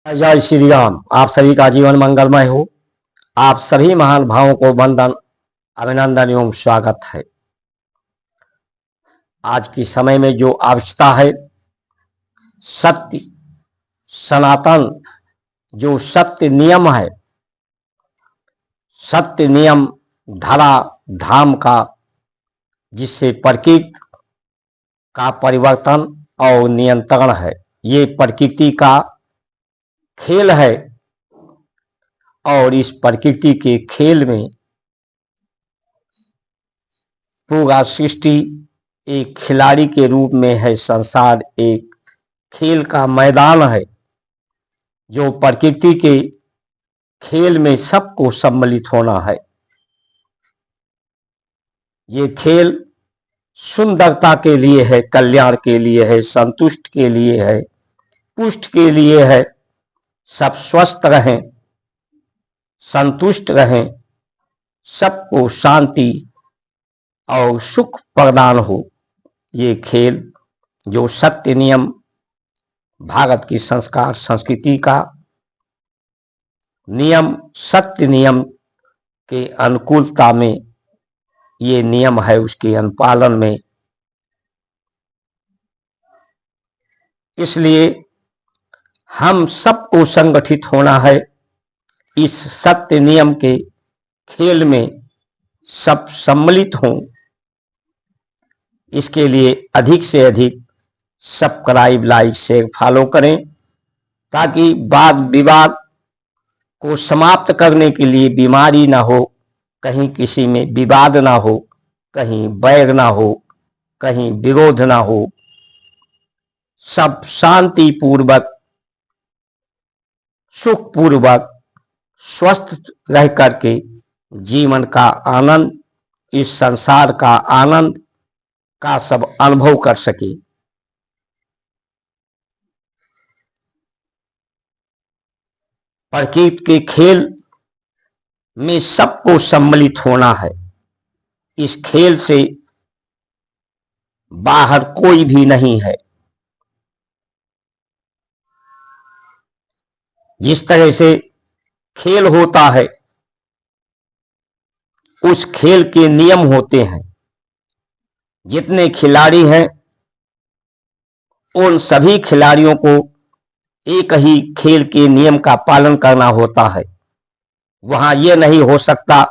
जय श्री राम। आप सभी का जीवन मंगलमय हो। आप सभी महान भावों को वंदन, अभिनंदन एवं स्वागत है। आज के समय में जो आवश्यकता है, सत्य सनातन जो सत्य नियम है, सत्य नियम धरा धाम का, जिससे प्रकृति का परिवर्तन और नियंत्रण है। ये प्रकृति का खेल है और इस प्रकृति के खेल में पूरा सृष्टि एक खिलाड़ी के रूप में है। संसार एक खेल का मैदान है जो प्रकृति के खेल में सबको सम्मिलित होना है। ये खेल सुंदरता के लिए है, कल्याण के लिए है, संतुष्ट के लिए है, पुष्ट के लिए है। सब स्वस्थ रहें, संतुष्ट रहें, सबको शांति और सुख प्रदान हो। ये खेल जो सत्य नियम भारत की संस्कार संस्कृति का नियम, सत्य नियम के अनुकूलता में ये नियम है, उसके अनुपालन में। इसलिए हम सबको संगठित होना है। इस सत्य नियम के खेल में सब सम्मिलित हों। इसके लिए अधिक से अधिक सब्सक्राइब, लाइक, शेयर, फॉलो करें, ताकि वाद विवाद को समाप्त करने के लिए बीमारी ना हो, कहीं किसी में विवाद ना हो, कहीं बैर ना हो, कहीं विरोध ना हो। सब शांति पूर्वक, सुख पूर्वक, स्वस्थ रह करके जीवन का आनंद, इस संसार का आनंद का सब अनुभव कर सके। प्रकृति के खेल में सबको सम्मिलित होना है। इस खेल से बाहर कोई भी नहीं है। जिस तरह से खेल होता है, उस खेल के नियम होते हैं। जितने खिलाड़ी हैं, उन सभी खिलाड़ियों को एक ही खेल के नियम का पालन करना होता है। वहां यह नहीं हो सकता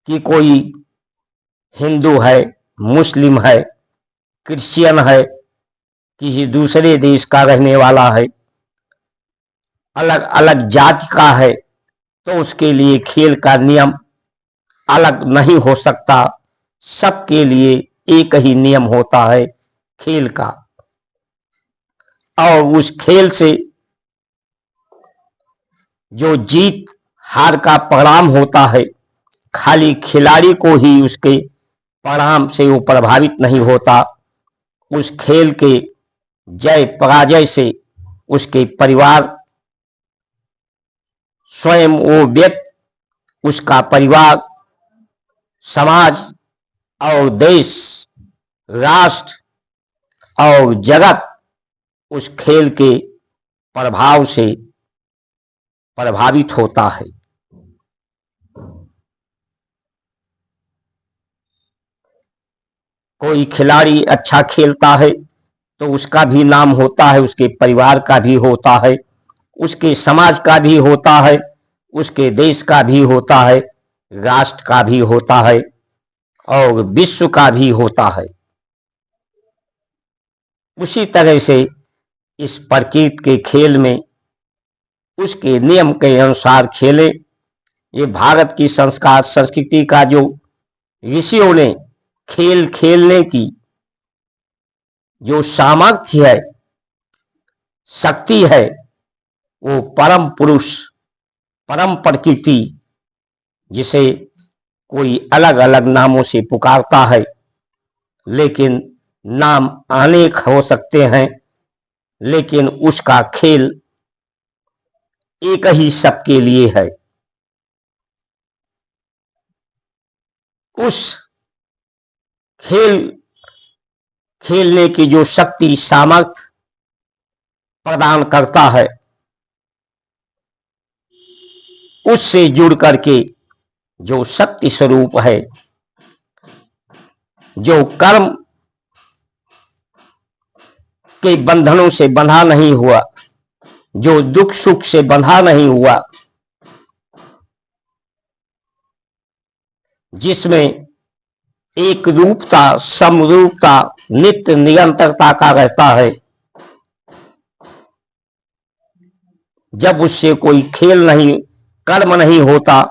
कि कोई हिंदू है, मुस्लिम है, क्रिश्चियन है, किसी दूसरे देश का रहने वाला है, अलग अलग जाति का है, तो उसके लिए खेल का नियम अलग नहीं हो सकता। सबके लिए एक ही नियम होता है खेल का। और उस खेल से जो जीत हार का परिणाम होता है, खाली खिलाड़ी को ही उसके परिणाम से वो प्रभावित नहीं होता। उस खेल के जय पराजय से उसके परिवार, स्वयं वो व्यक्ति, उसका परिवार, समाज और देश, राष्ट्र और जगत उस खेल के प्रभाव से प्रभावित होता है। कोई खिलाड़ी अच्छा खेलता है तो उसका भी नाम होता है, उसके परिवार का भी होता है, उसके समाज का भी होता है, उसके देश का भी होता है, राष्ट्र का भी होता है और विश्व का भी होता है। उसी तरह से इस प्रकृति के खेल में उसके नियम के अनुसार खेले। ये भारत की संस्कार संस्कृति का जो ऋषियों ने खेल खेलने की जो सामर्थ्य है, शक्ति है, वो परम पुरुष, परम प्रकृति, जिसे कोई अलग अलग नामों से पुकारता है, लेकिन नाम अनेक हो सकते हैं, लेकिन उसका खेल एक ही सबके लिए है। उस खेल खेलने की जो शक्ति, सामर्थ्य प्रदान करता है, उससे जुड़ करके जो शक्ति स्वरूप है, जो कर्म के बंधनों से बंधा नहीं हुआ, जो दुख सुख से बंधा नहीं हुआ, जिसमें एक रूपता, समरूपता, नित्य निरंतरता का रहता है, जब उससे कोई खेल नहीं, कर्म नहीं होता,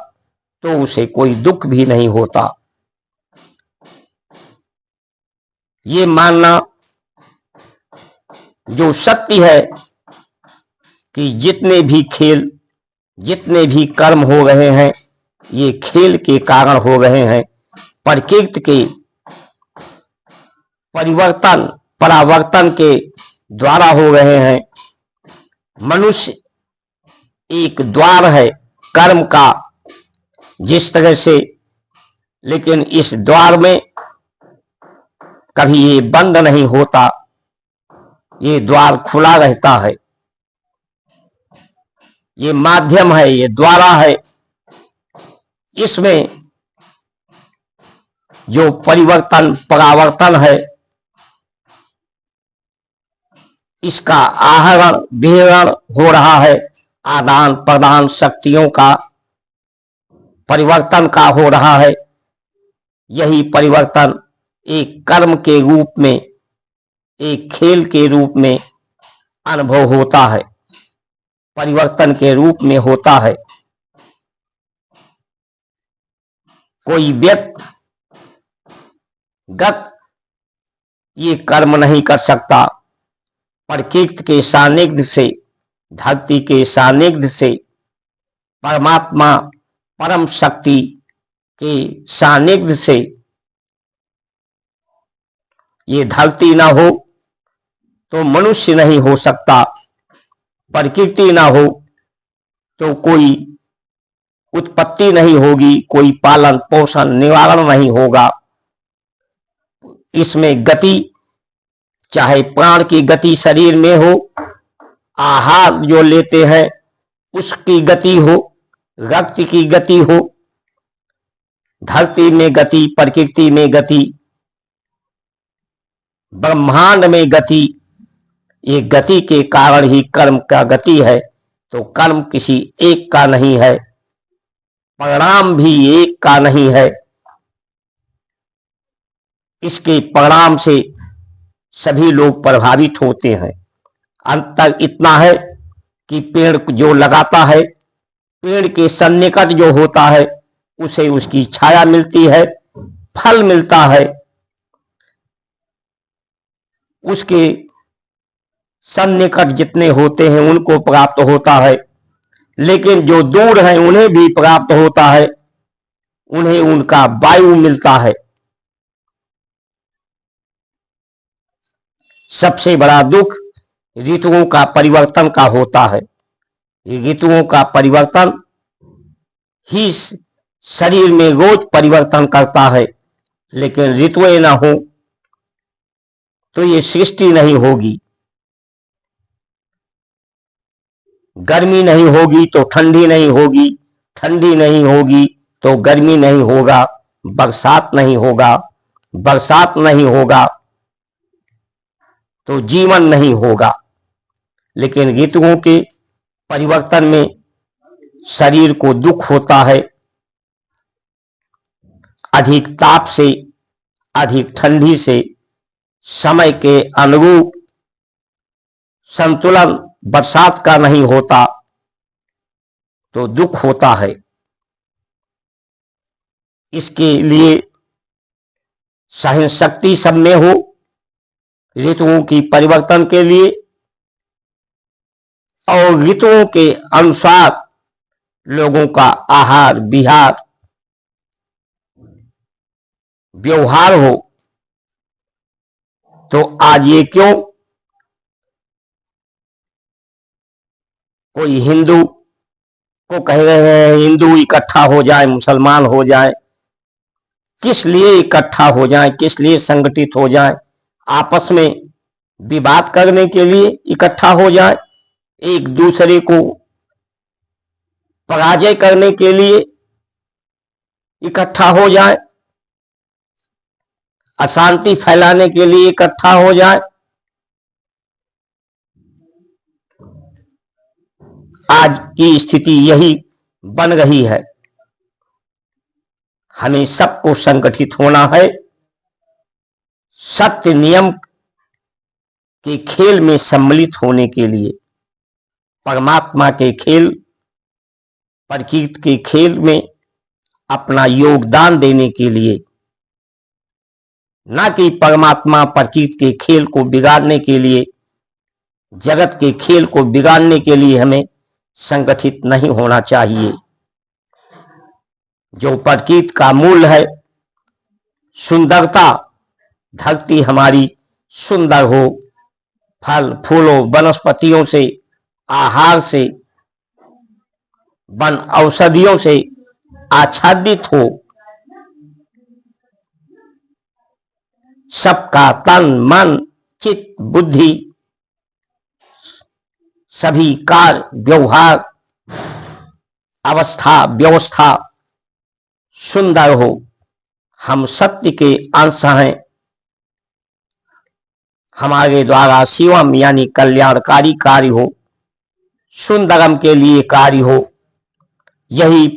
तो उसे कोई दुख भी नहीं होता। ये मानना जो शक्ति है कि जितने भी खेल, जितने भी कर्म हो रहे हैं, ये खेल के कारण हो रहे हैं, प्रकृति के परिवर्तन परावर्तन के द्वारा हो रहे हैं। मनुष्य एक द्वार है कर्म का, जिस तरह से, लेकिन इस द्वार में कभी ये बंद नहीं होता, ये द्वार खुला रहता है। ये माध्यम है, ये द्वारा है। इसमें जो परिवर्तन परावर्तन है, इसका आहरण विहरण हो रहा है, आदान प्रदान शक्तियों का परिवर्तन का हो रहा है। यही परिवर्तन एक कर्म के रूप में, एक खेल के रूप में अनुभव होता है, परिवर्तन के रूप में होता है। कोई व्यक्तिगत ये कर्म नहीं कर सकता। प्रकृति के सानिध्य से, धरती के सानिध्य से, परमात्मा परम शक्ति के सानिध्य से ये धरती ना हो तो मनुष्य नहीं हो सकता, प्रकृति ना हो तो कोई उत्पत्ति नहीं होगी, कोई पालन पोषण निवारण नहीं होगा। इसमें गति, चाहे प्राण की गति शरीर में हो, आहार जो लेते हैं उसकी गति हो, रक्त की गति हो, धरती में गति, प्रकृति में गति, ब्रह्मांड में गति, ये गति के कारण ही कर्म का गति है। तो कर्म किसी एक का नहीं है, परिणाम भी एक का नहीं है। इसके परिणाम से सभी लोग प्रभावित होते हैं। अंतर इतना है कि पेड़ जो लगाता है, पेड़ के सन्निकट जो होता है, उसे उसकी छाया मिलती है, फल मिलता है, उसके सन्निकट जितने होते हैं उनको प्राप्त होता है। लेकिन जो दूर हैं उन्हें भी प्राप्त होता है, उन्हें उनका वायु मिलता है। सबसे बड़ा दुख ऋतुओं का परिवर्तन का होता है। ऋतुओं का परिवर्तन ही शरीर में रोज परिवर्तन करता है, लेकिन ऋतुएं ना हो तो ये सृष्टि नहीं होगी। गर्मी नहीं होगी तो ठंडी नहीं होगी, ठंडी नहीं होगी तो गर्मी नहीं होगा, बरसात नहीं होगा, बरसात नहीं होगा तो जीवन नहीं होगा। लेकिन ऋतुओं के परिवर्तन में शरीर को दुख होता है, अधिक ताप से, अधिक ठंडी से, समय के अनुरूप संतुलन बरसात का नहीं होता तो दुख होता है। इसके लिए सहन शक्ति सब में हो, ऋतुओं की परिवर्तन के लिए, और ऋतुओं के अनुसार लोगों का आहार विहार व्यवहार हो। तो आज ये क्यों कोई हिंदू को कह रहे हैं हिंदू इकट्ठा हो जाए, मुसलमान हो जाए? किस लिए इकट्ठा हो जाए, किस लिए संगठित हो जाए? आपस में विवाद करने के लिए इकट्ठा हो जाए? एक दूसरे को पराजय करने के लिए इकट्ठा हो जाए, अशांति फैलाने के लिए इकट्ठा हो जाए। आज की स्थिति यही बन रही है। हमें सबको संगठित होना है, सत्य नियम के खेल में सम्मिलित होने के लिए, परमात्मा के खेल, प्रकृति के खेल में अपना योगदान देने के लिए, न कि परमात्मा प्रकृति के खेल को बिगाड़ने के लिए, जगत के खेल को बिगाड़ने के लिए हमें संगठित नहीं होना चाहिए। जो प्रकृति का मूल है, सुंदरता, धरती हमारी सुंदर हो, फल फूलों वनस्पतियों से, आहार से, वन औषधियों से आच्छादित हो, सबका तन मन चित्त बुद्धि सभी कार्य व्यवहार अवस्था व्यवस्था सुंदर हो। हम सत्य के अंश हैं, हमारे द्वारा शिवम यानी कल्याणकारी कार्य हो, सुंदरम के लिए कार्य हो। यही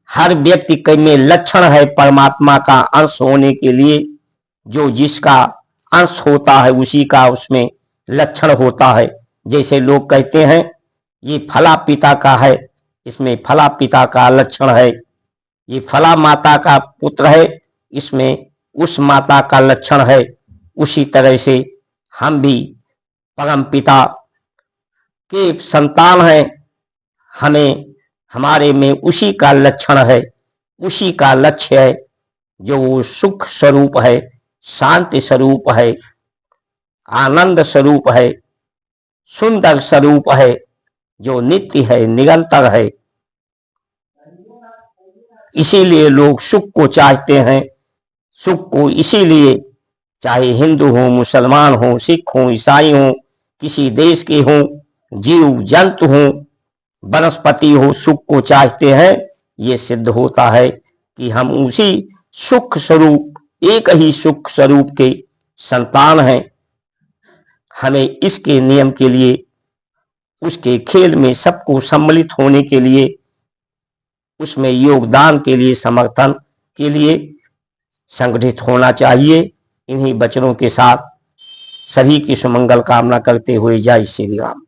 हर व्यक्ति के में लक्षण है परमात्मा का अंश होने के लिए। जो जिसका अंश होता है उसी का उसमें लक्षण होता है। जैसे लोग कहते हैं ये फला पिता का है, इसमें फला पिता का लक्षण है, ये फला माता का पुत्र है, इसमें उस माता का लक्षण है। उसी तरह से हम भी परम पिता के संतान हैं, हमें हमारे में उसी का लक्षण है, उसी का लक्ष्य है, जो वो सुख स्वरूप है, शांति स्वरूप है, आनंद स्वरूप है, सुंदर स्वरूप है, जो नित्य है, निरंतर है। इसीलिए लोग सुख को चाहते हैं। सुख को इसीलिए, चाहे हिंदू हो, मुसलमान हो, सिख हो, ईसाई हो, किसी देश के हो, जीव जंतु हो, वनस्पति हो, सुख को चाहते हैं। ये सिद्ध होता है कि हम उसी सुख स्वरूप, एक ही सुख स्वरूप के संतान हैं। हमें इसके नियम के लिए, उसके खेल में सबको सम्मिलित होने के लिए, उसमें योगदान के लिए, समर्थन के लिए संगठित होना चाहिए। इन्हीं वचनों के साथ सभी की सुमंगल कामना करते हुए जय श्री राम।